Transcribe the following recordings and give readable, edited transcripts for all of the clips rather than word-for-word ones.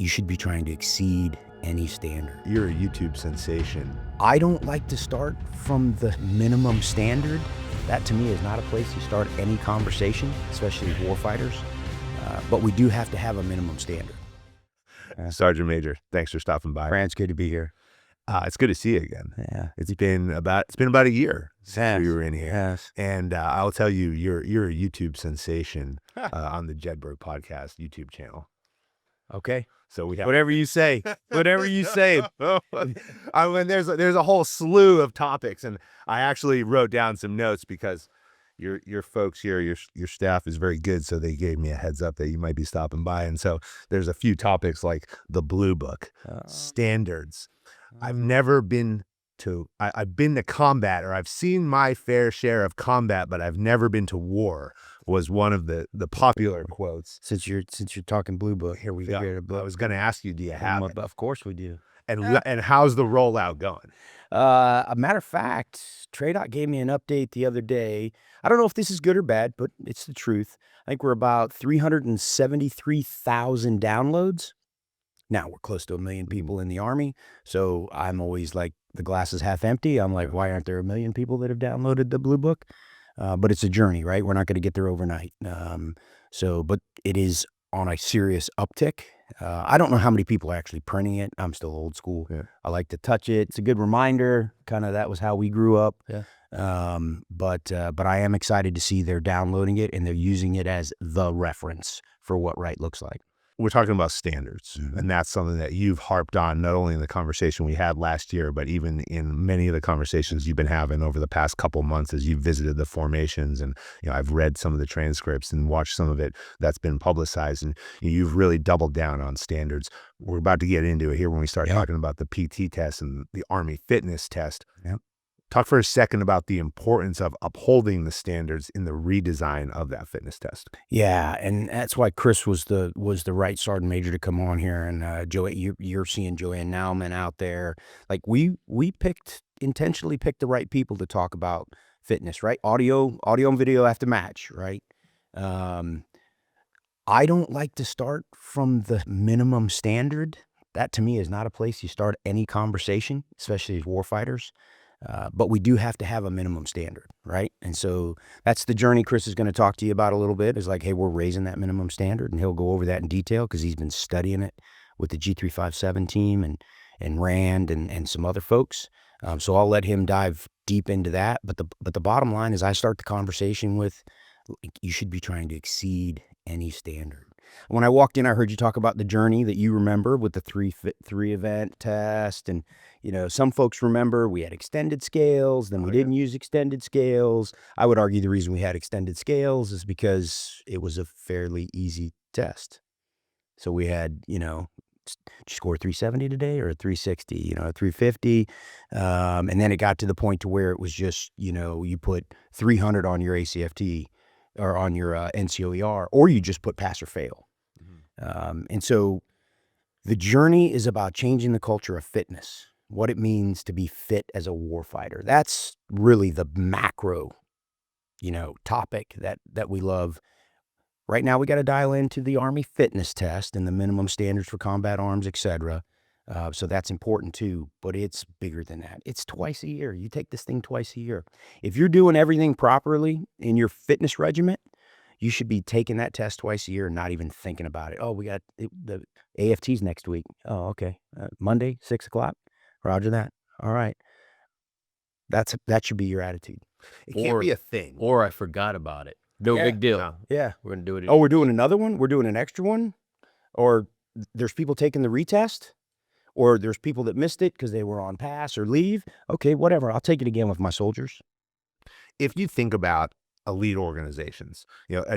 you should be trying to exceed any standard. You're a YouTube sensation. I don't like to start from the minimum standard. That to me is not a place you start any conversation, especially as warfighters. But we do have to have a minimum standard. Sergeant Major, thanks for stopping by. Fran, it's good to be here. It's good to see you again. Yeah. It's been about a year since we were in here. Yes. And I'll tell you, you're a YouTube sensation on the Jedburgh Podcast YouTube channel. Okay. So we have Whatever you say. Whatever you say. I mean, there's a whole slew of topics, and I actually wrote down some notes because your folks here, your staff is very good, so they gave me a heads up that you might be stopping by, and so there's a few topics like the Blue Book, standards. I've never been to. I've been to combat, or I've seen my fair share of combat, but I've never been to war. Was one of the popular quotes. Since you're talking Blue Book, Here we go. I was going to ask you, do you have it? Of course we do. And how's the rollout going? A matter of fact, TRADOC gave me an update the other day. I don't know if this is good or bad, but it's the truth. I think we're about 373,000 downloads. Now, we're close to 1 million people in the Army, so I'm always like, the glass is half empty. I'm like, why aren't there 1 million people that have downloaded the Blue Book? But it's a journey, right? We're not going to get there overnight. But it is on a serious uptick. I don't know how many people are actually printing it. I'm still old school. Yeah. I like to touch it. It's a good reminder. Kind of that was how we grew up. Yeah. But I am excited to see they're downloading it and they're using it as the reference for what right looks like. We're talking about standards, and that's something that you've harped on, not only in the conversation we had last year, but even in many of the conversations you've been having over the past couple months as you've visited the formations. And, I've read some of the transcripts and watched some of it that's been publicized, and you've really doubled down on standards. We're about to get into it here when we start talking about the PT test and the Army fitness test. Yep. Talk for a second about the importance of upholding the standards in the redesign of that fitness test. Yeah, and that's why Chris was the right sergeant major to come on here. And you're seeing Joanne Nauman out there. Like we intentionally picked the right people to talk about fitness, right? Audio and video have to match, right? I don't like to start from the minimum standard. That to me is not a place you start any conversation, especially as warfighters. But we do have to have a minimum standard, right? And so that's the journey Chris is going to talk to you about a little bit, is like, hey, we're raising that minimum standard, and he'll go over that in detail because he's been studying it with the G357 team and Rand and some other folks. So I'll let him dive deep into that. But the bottom line is I start the conversation with, you should be trying to exceed any standard. When I walked in, I heard you talk about the journey that you remember with the three event test. And, some folks remember we had extended scales, then we didn't use extended scales. I would argue the reason we had extended scales is because it was a fairly easy test. So we had, did you score 370 today or 360, 350. And then it got to the point to where it was just, you put 300 on your ACFT or on your NCOER, or you just put pass or fail. And so the journey is about changing the culture of fitness, what it means to be fit as a warfighter. That's really the macro, topic that we love. Right now, we got to dial into the Army fitness test and the minimum standards for combat arms, etc. So that's important too, but it's bigger than that. It's twice a year. You take this thing twice a year. If you're doing everything properly in your fitness regiment, you should be taking that test twice a year and not even thinking about it. Oh, we got the AFTs next week. Oh, okay. Monday, 6 o'clock. Roger that. All right. That should be your attitude. It can't be a thing. Or I forgot about it. No big deal. No. Yeah. We're going to do it. Oh, we're doing another one? We're doing an extra one? Or there's people taking the retest? Or there's people that missed it because they were on pass or leave? Okay, whatever. I'll take it again with my soldiers. If you think about elite organizations,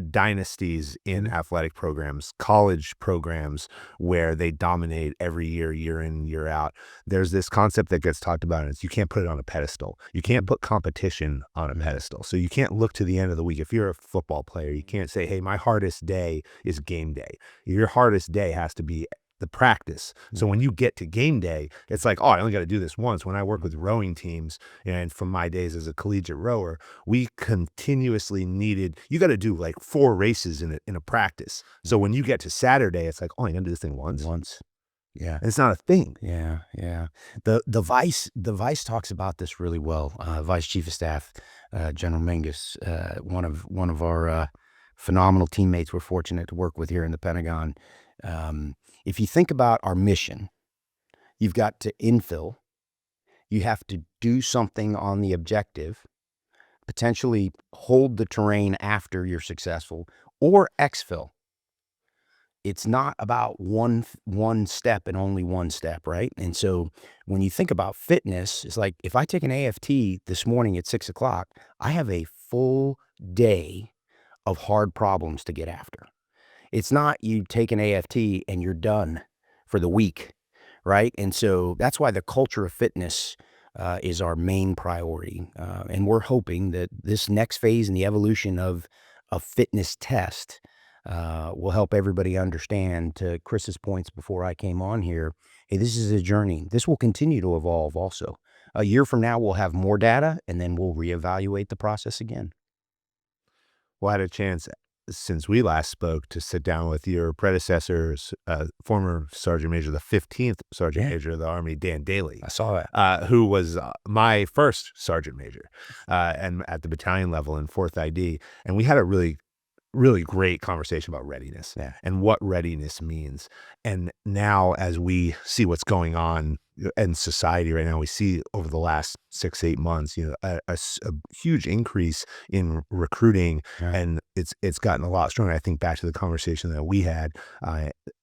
dynasties in athletic programs, college programs where they dominate every year in, year out, there's this concept that gets talked about, and it's you can't put it on a pedestal. You can't put competition on a pedestal. So you can't look to the end of the week. If you're a football player, you can't say, hey, my hardest day is game day. Your hardest day has to be the practice. So when you get to game day, it's like, oh, I only got to do this once. When I work with rowing teams, and from my days as a collegiate rower, we continuously needed, you got to do like 4 races in a practice. So when you get to Saturday, it's like, oh, I got to do this thing once. Yeah. And it's not a thing. Yeah, yeah. The Vice talks about this really well. Vice Chief of Staff, General Mingus, one of our phenomenal teammates we're fortunate to work with here in the Pentagon. If you think about our mission, you've got to infill. You have to do something on the objective, potentially hold the terrain after you're successful, or exfil. It's not about one step and only one step, right? And so when you think about fitness, it's like if I take an AFT this morning at 6 o'clock, I have a full day of hard problems to get after. It's not you take an AFT and you're done for the week, right? And so that's why the culture of fitness is our main priority. And we're hoping that this next phase in the evolution of a fitness test will help everybody understand, to Chris's points before I came on here, hey, this is a journey. This will continue to evolve also. A year from now, we'll have more data, and then we'll reevaluate the process again. Well, I had a chance since we last spoke to sit down with your predecessors, former Sergeant Major, the 15th Sergeant Major of the Army, Dan Daly. I saw that. Who was my first Sergeant Major and at the battalion level in 4th ID. And we had a really great conversation about readiness and what readiness means. And now as we see what's going on in society right now, we see over the last 6-8 months, a huge increase in recruiting, and it's gotten a lot stronger. I think back to the conversation that we had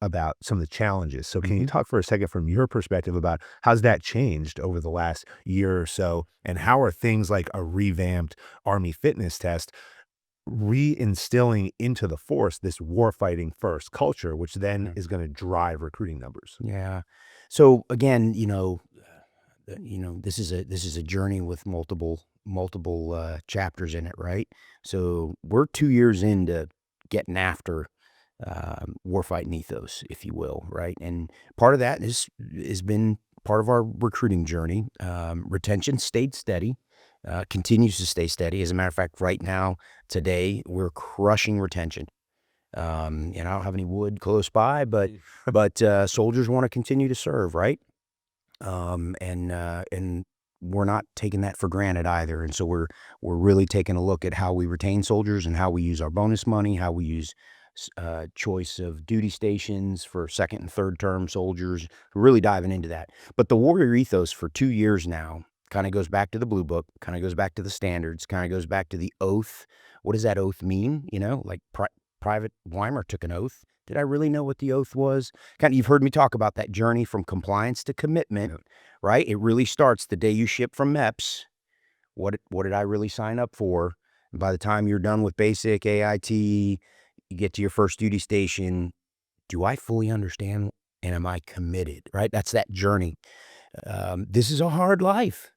about some of the challenges. So can you talk for a second from your perspective about how's that changed over the last year or so, and how are things like a revamped Army fitness test reinstilling into the force this warfighting first culture, which then is going to drive recruiting numbers? Yeah. So again, this is a journey with multiple chapters in it, right? So we're 2 years into getting after warfighting ethos, if you will, right? And part of that has been part of our recruiting journey. Retention stayed steady. Continues to stay steady. As a matter of fact, right now, today, we're crushing retention. I don't have any wood close by, but soldiers want to continue to serve, right? And we're not taking that for granted either. And so we're really taking a look at how we retain soldiers and how we use our bonus money, how we use choice of duty stations for second and third term soldiers. We're really diving into that. But the warrior ethos for 2 years now kind of goes back to the Blue Book, kind of goes back to the standards, kind of goes back to the oath. What does that oath mean? Like Private Weimer took an oath. Did I really know what the oath was? You've heard me talk about that journey from compliance to commitment, right? It really starts the day you ship from MEPS. What did I really sign up for? And by the time you're done with basic AIT, you get to your first duty station. Do I fully understand, and am I committed, right? That's that journey. This is a hard life.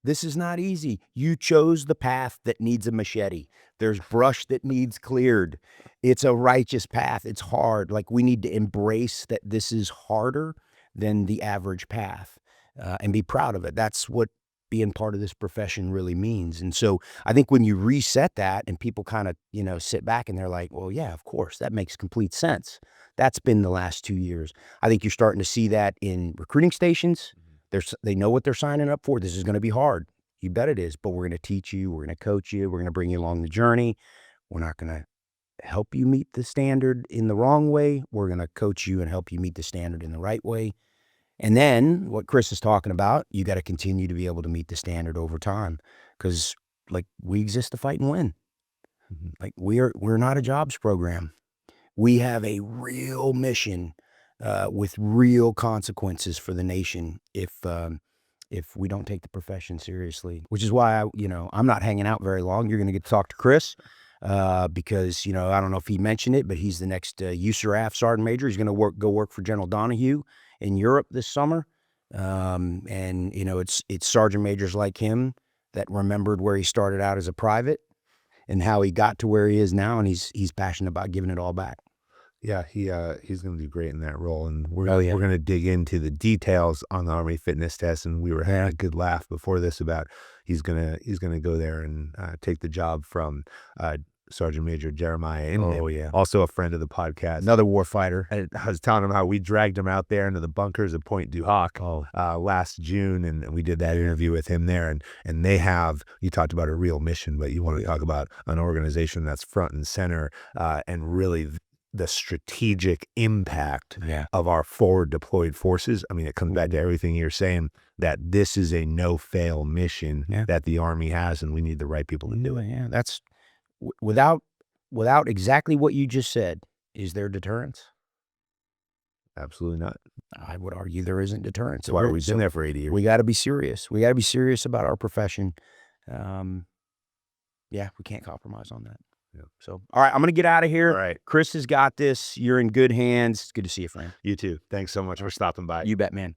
This is not easy. You chose the path that needs a machete. There's brush that needs cleared. It's a righteous path. It's hard. Like, we need to embrace that this is harder than the average path and be proud of it. That's what being part of this profession really means. And so I think when you reset that and people kind of, sit back and they're like, well, yeah, of course, that makes complete sense. That's been the last 2 years. I think you're starting to see that in recruiting stations. They know what they're signing up for. This is going to be hard. You bet it is. But we're going to teach you. We're going to coach you. We're going to bring you along the journey. We're not going to help you meet the standard in the wrong way. We're going to coach you and help you meet the standard in the right way. And then what Chris is talking about, you got to continue to be able to meet the standard over time, because we exist to fight and win. Like, we're not a jobs program. We have a real mission with real consequences for the nation if we don't take the profession seriously, which is why I'm not hanging out very long. You're going to get to talk to Chris because, I don't know if he mentioned it, but he's the next USARAF Sergeant Major. He's going to go work for General Donahue in Europe this summer. And it's Sergeant Majors like him that remembered where he started out as a private and how he got to where he is now. And he's passionate about giving it all back. Yeah, he's going to do great in that role, and we're going to dig into the details on the Army fitness test. And we were having a good laugh before this about he's going to go there and take the job from Sergeant Major Jeremiah Inman. Oh, yeah. Also a friend of the podcast. Another warfighter. And I was telling him how we dragged him out there into the bunkers at Point du Hoc last June, and we did that interview with him there. And they have, you talked about a real mission, but you want to talk about an organization that's front and center, and really the strategic impact of our forward deployed forces. I mean, it comes back to everything you're saying, that this is a no-fail mission that the Army has, and we need the right people to do it. Yeah, that's without exactly what you just said. Is there deterrence? Absolutely not. I would argue there isn't deterrence. That's why we've been there for 80 years. We got to be serious. We got to be serious about our profession. Yeah, we can't compromise on that. Yeah. So, all right, I'm going to get out of here. All right. Chris has got this. You're in good hands. It's good to see you, Fran. You too. Thanks so much for stopping by. You bet, man.